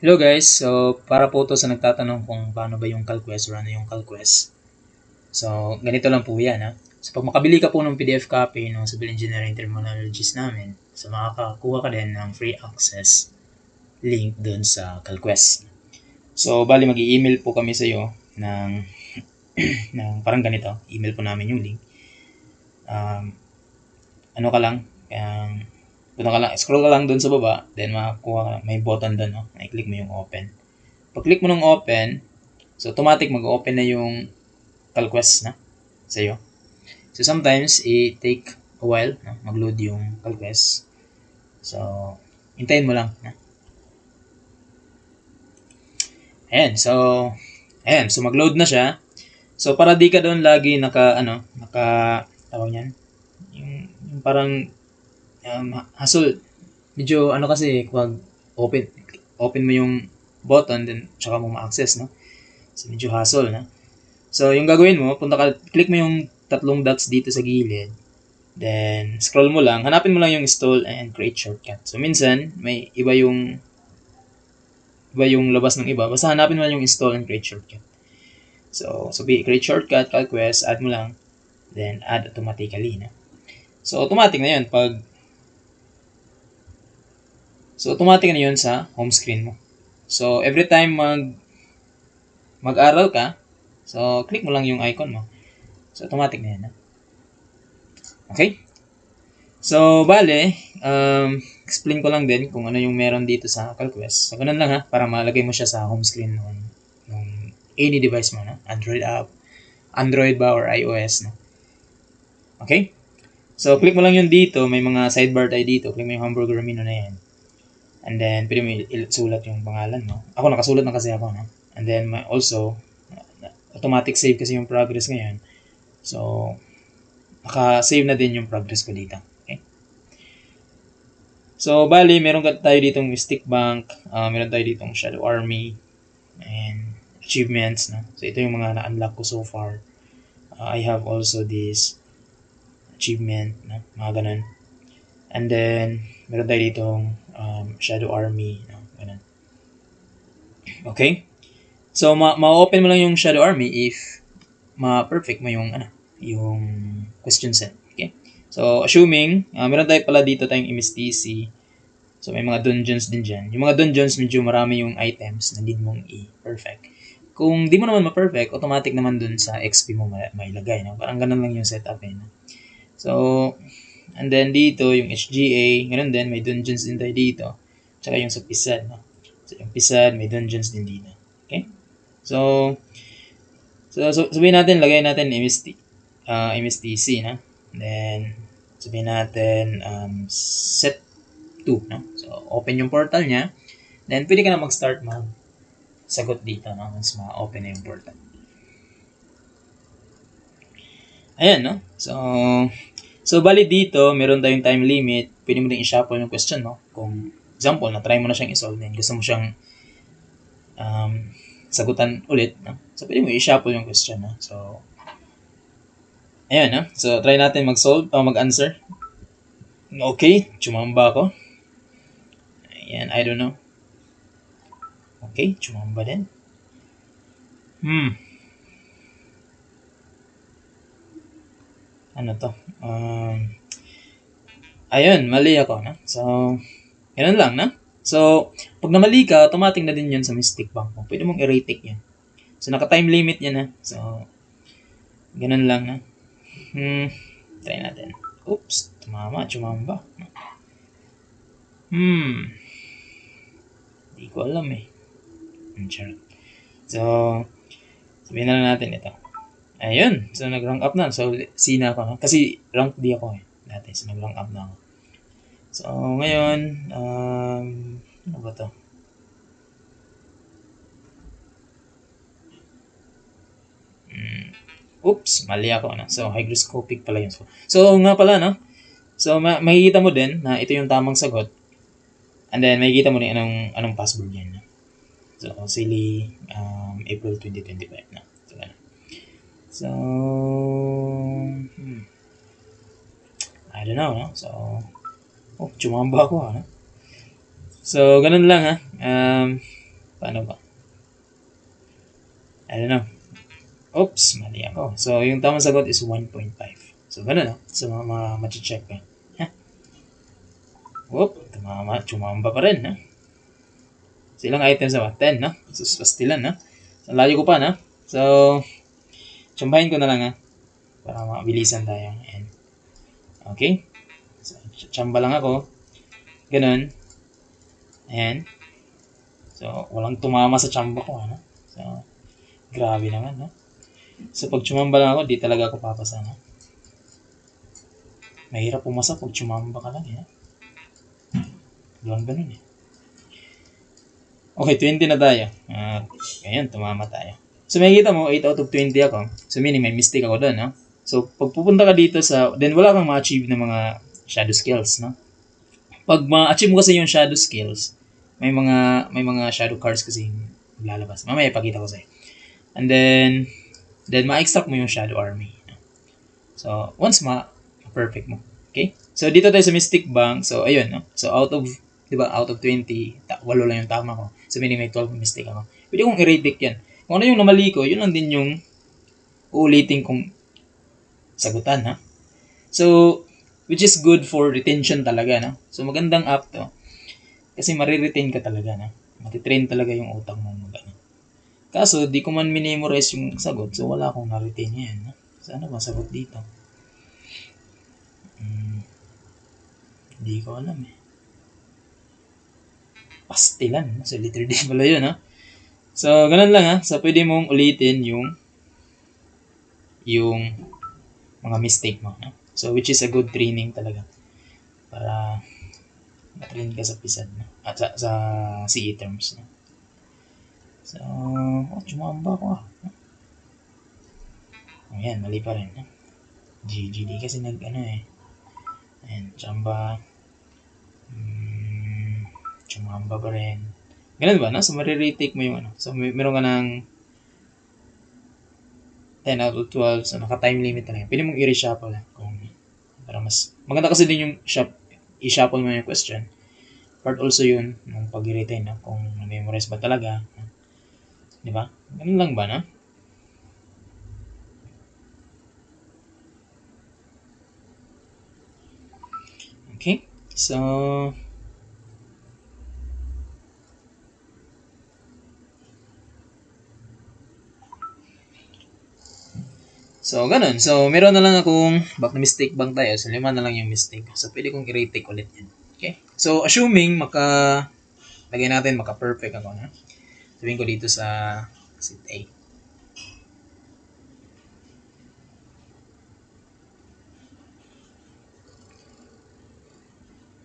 Hello guys, so para po to sa nagtatanong kung paano ba yung CalQuest or ano yung CalQuest. So ganito lang po yan ha. So pag makabili ka po ng PDF copy ng Civil Engineering Terminologies namin, so makakakuha ka din ng free access link dun sa CalQuest. So bali mag-i-email po kami sa iyo ng, ng parang ganito, email po namin yung link. Ano ka lang, punta ka lang, scroll ka lang dun sa baba, then makakuha ka, may button dun, no? I-click mo yung open. Pag-click mo ng open, so automatic mag-open na yung CalQuest na sa iyo. So sometimes it take a while no, mag-load yung CalQuest. So hintayin mo lang. No? Ayan, so mag-load na siya. So para di ka doon lagi naka tawag niyan, yung parang hassle. Medyo ano kasi pag open mo yung button then tsaka mo ma-access no. So medyo hassle na. So, yung gagawin mo, click mo yung tatlong dots dito sa gilid. Then, scroll mo lang. Hanapin mo lang yung install and create shortcut. So, minsan, may iba yung labas ng iba. Basta hanapin mo lang yung install and create shortcut. So create shortcut, CalQuest, add mo lang. Then, add automatically. No? So, automatic na yun. Automatic na yun sa home screen mo. So, every time mag-aral ka, so, click mo lang yung icon mo. So, automatic na yan. No? Okay? So, bale, explain ko lang din kung ano yung meron dito sa CalQuest. So, ganun lang ha, para malagay mo siya sa home screen ng any device mo, no? Android ba or iOS, no? Okay? So, click mo lang yun dito, may mga sidebar tayo dito. Click mo yung hamburger menu na yan. And then, pwede mo isulat yung pangalan mo. Ako, nakasulat na kasi ako, no? And then, also, automatic save kasi yung progress ngayon. So, naka-save na din yung progress ko dito. Okay? So, bali, meron tayo ditong stick bank, meron tayo ditong shadow army, and achievements. No? So, ito yung mga na-unlock ko so far. I have also this achievement, no? Mga ganun. And then, meron tayo ditong shadow army, no? Ganun. Okay? So, ma-open mo lang yung shadow army if ma-perfect mo yung question set. Okay? So, assuming, meron tayo pala dito tayong MSTC. So, may mga dungeons din dyan. Yung mga dungeons, medyo marami yung items na need mong i-perfect. Kung di mo naman ma-perfect, automatic naman dun sa XP mo mailagay. No? Parang ganun lang yung setup eh. No? So, and then dito, yung HGA, ganun din, may dungeons din tayo dito. Tsaka yung sa PISAD. No? So, yung PISAD, may dungeons din dito. Okay? So sabihin natin, lagay natin MSTC, no? Then, sabihin natin, set 2, no? So, open yung portal niya. Then, pwede ka na mag-start sagot dito, no? Once ma-open na yung portal. Ayan, no? So bali dito, meron tayong time limit. Pwede mo din i-shuffle yung question, no? Kung, example, na-try mo na siyang i-solve, then gusto mo siyang sagutan ulit, no? So, pwede mo i-shuffle yung question, no? So, ayan, no? So, try natin mag-solve o mag-answer. Okay, chumamba ako. Ayan, I don't know. Okay, chumamba din. Ano to? Ayun, mali ako, no? So, ganun lang, no? So, pag namali ka, automatic na din yun sa mistake bank mo. Pwede mong i-retake yan. So, naka-time limit yan, ha? So, ganun lang, no? Try natin. Oops, tumama, chumamba. Hindi ko alam eh. Charot. So, sabihin na lang natin ito. Ayun. So, nag-rank up na. So, C na ako. No? Kasi rank D ako eh. Dati. So, nag-rank up na ako. So, ngayon, ano ba to? Oops, mali ako. No? So, hygroscopic pala yun. So, nga pala, no? So, makikita mo din na ito yung tamang sagot. And then, makikita mo din anong password yan. No? So, silly April 2025 na. So, ganun. So, I don't know, no? So, chumamba ako, ha? So, ganun lang, ha? Paano ba? I don't know. Oops, mali ako. So, yung tamang sagot is 1.5. So, ganun, no? So, machi-check ka. Ha? Whoop, tumamba pa rin, ha? So, ilang items na ba? 10, no? So, pastilan, no? So, layo ko pa, no? So, tsambahin ko na lang, ha? Para mabilisan tayo. And, okay? So, tsamba lang ako. Ganun. Ayan. So, walang tumama sa tsamba ko, ano? So, grabe naman, no? So, pag tsumamba lang ako, di talaga ako papasa, no? Mahirap pumasa pag tsumamba ka lang, eh. Ganun, eh. Okay, 20 na tayo. Ayan, tumama tayo. So, makikita mo, 8 out of 20 ako. So, meaning may mistake ako doon, no? So, pag pupunta ka dito sa, then wala kang ma-achieve ng mga shadow skills, no? Pag ma-achieve mo kasi yung shadow skills, may mga shadow cards kasi lalabas. Mamaya ipakita ko sa'yo. And then ma-extract mo yung shadow army. No? So, once ma-perfect mo. Okay? So, dito tayo sa Mystic Bank. So, ayun, no? So, out of 20, 8 lang yung tama ko. So, meaning may 12 mistake ako. Pwede kong i-rate yan. Kung ano yung namali ko, yun lang din yung uulitin kong sagutan, ha? So, which is good for retention talaga, no? So, magandang app to. Kasi mariretain ka talaga, no? Matitrain talaga yung utak mo magano. Kaso, di ko man minimorize yung sagot, so wala akong na-retain yan, no? So, ano ba sagot dito? Hindi ko alam, eh. Pastilan. So, letter D pala yun, ha? So, ganun lang, ha? So, pwede mong ulitin yung mga mistake mo, no? So, which is a good training talaga. Para ma-train ka sa PISAD, no? At sa CE terms, no? So, tsumamba ko, Ayan, mali pa rin, no? GGD kasi eh. Ayan, tsamba. Tsumamba pa rin. Ganun ba, no? So, retake mo yung ano. So, meron ka ng 10 out of 12. So, naka-time limit na lang. Pwede mong i-reshuffle kung para mas maganda kasi din yung i-shuffle mo yung question. Part also yun ng pag-retain, no? Kung na-memorize ba talaga. No? Di ba? Ganun lang ba, no? Okay. So, ganun. So, meron na lang akong back na mistake bang tayo. So, 5 na lang yung mistake. So, pwede kong i-retake ulit yan. Okay? So, assuming lagay natin maka-perfect ako, na. Sabihin ko dito sa seat A.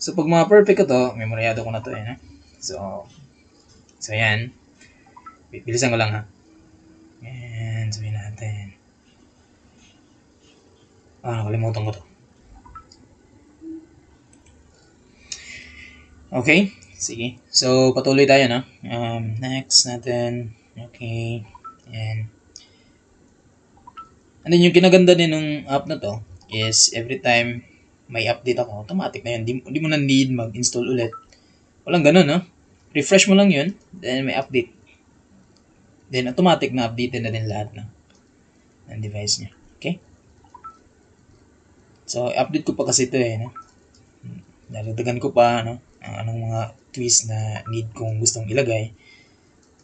So, pag perfect ko to, memoryado ko na to, na. So, yan. Bilisan ko lang, ha. And, sabihin natin. Nakalimutan ko to. Okay, sige. So, patuloy tayo, no? Next natin. Okay. And then, yung kinaganda din ng app na to is every time may update ako, automatic na yun. Di mo na need mag-install ulit. Walang ganun, no? Refresh mo lang yun, then may update. Then, automatic na updated na din lahat ng device niya. Okay? So, update ko pa kasi ito, no? Dagdagan ko pa, no? Anong mga twist na need kong gustong ilagay.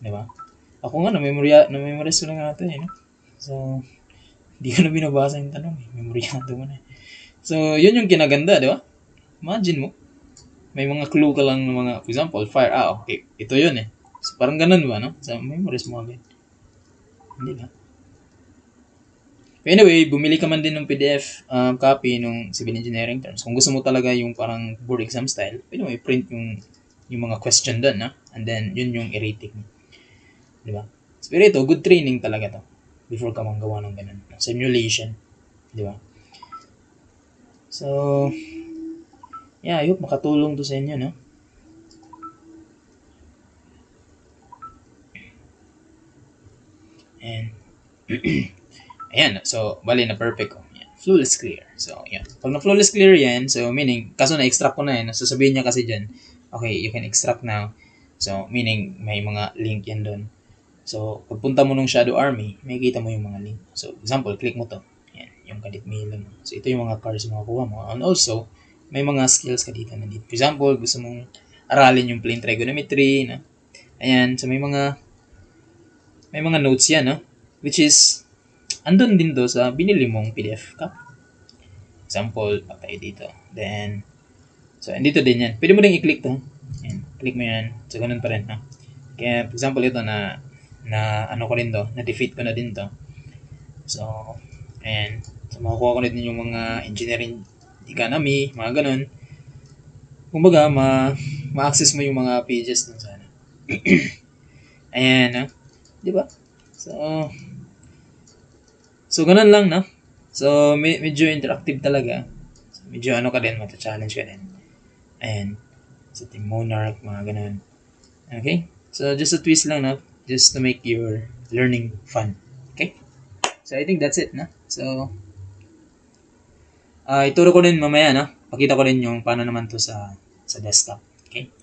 Di ba? Ako nga, na-memorize ko lang nga ito, no? So, di ko na binabasa yung tanong, memoryado mo na. So, yun yung kinaganda, di ba? Imagine mo, may mga clue ka lang ng mga, for example, fire. Okay. Ito yun, eh. So, parang ganun ba, no? So, memorize mo agad. Hindi ba? Anyway, bumili ka man din ng PDF copy ng civil engineering terms. Kung gusto mo talaga yung parang board exam style, pwede mo i-print yung mga question doon, na? And then, yun yung i-rating mo. Di ba? So, pero ito, good training talaga to. Before ka manggawa ng ganun. Simulation. Di ba? So, yeah, I hope makatulong to sa inyo, no? And, ayan, so, bali na perfect ko. Yan. Flawless clear. So, yan. Pag na-flawless clear yan, so meaning, kaso na-extract ko na yan, so sabihin niya kasi dyan, okay, you can extract now. So, meaning, may mga link yan doon. So, pagpunta mo ng Shadow Army, makikita mo yung mga link. So, example, click mo to. Yan, yung Kadit Milan. So, ito yung mga cards na makukuha mo. And also, may mga skills ka dito na dito. For example, gusto mong aralin yung plane trigonometry, no? Ayan, so may mga notes yan, no? Which is, andun din do sa binili mong PDF ka. Example, patay dito. Then, so, andito din yan. Pwede mo din i-click to. Yan, click mo yan. So, ganun pa rin, no? Kaya, for example, ito na ano ko rin to, na-defeat ko na din to. So, ayan. So, makukuha ko na din yung mga engineering economy, mga ganun. Kumbaga, ma-access mo yung mga pages dun sana. Ayan, no? Di ba? So, ganun lang, no? So, medyo interactive talaga. So, medyo ano ka din, mata-challenge ka din. Ayan. So, Team Monarch, mga ganun. Okay? So, just a twist lang, no? Just to make your learning fun. Okay? So, I think that's it, no? So, ituro ko din mamaya, no? Pakita ko din yung paano naman to sa desktop. Okay?